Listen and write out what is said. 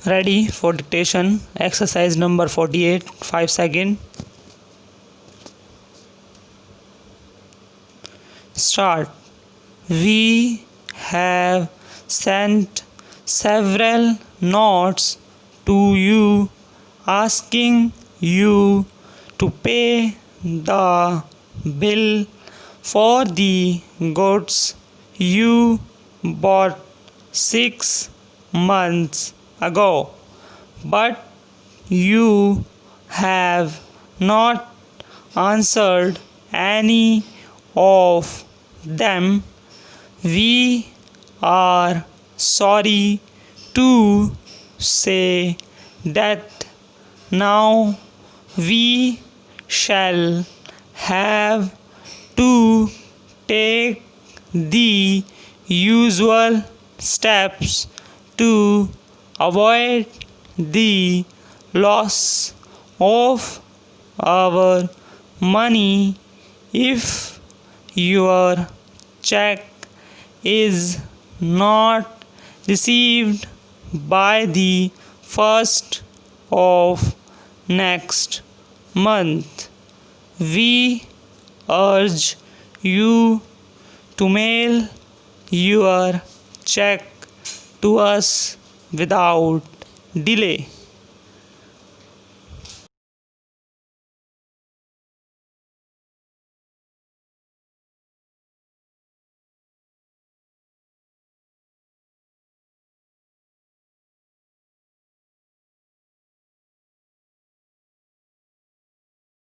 Ready for dictation. Exercise number 48. 5 seconds. Start. We have sent several notes to you asking you to pay the bill for the goods you bought 6 months ago, but you have not answered any of them. We are sorry to say that now we shall have to take the usual steps to avoid the loss of our money. If your check is not received by the 1st of next month, we urge you to mail your check to us without delay.